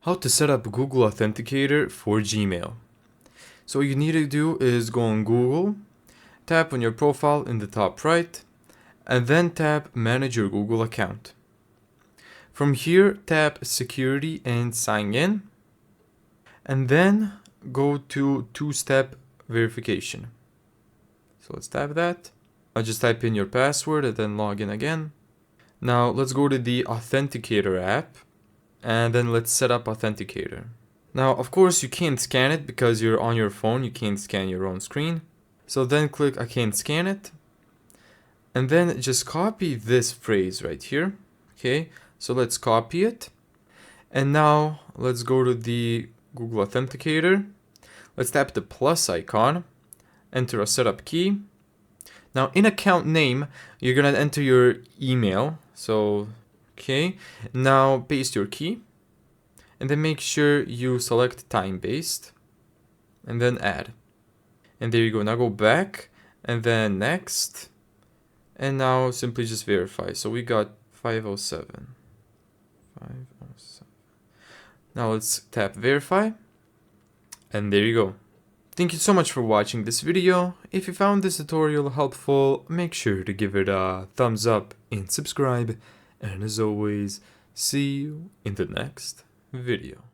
How to set up Google Authenticator for Gmail. So what you need to do is go on Google, tap on your profile in the top right, and then tap Manage your Google account. From here, tap Security and Sign In, and then go to two-step verification. So let's tap that. I'll just type in your password and then log in again. Now let's go to the Authenticator app, and then let's set up Authenticator. Now, of course, you can't scan it because you're on your phone. You can't scan your own screen. So then click I can't scan it. And then just copy this phrase right here. Okay, so let's copy it. And now let's go to the Google Authenticator. Let's tap the plus icon, enter a setup key. Now in account name, you're gonna enter your email. So, okay, now paste your key. And then make sure you select time-based. And then add. And there you go. Now go back. And then next. And now simply just verify. So we got 507. 507. Now let's tap verify. And there you go. Thank you so much for watching this video. If you found this tutorial helpful, make sure to give it a thumbs up and subscribe. And as always, see you in the next video.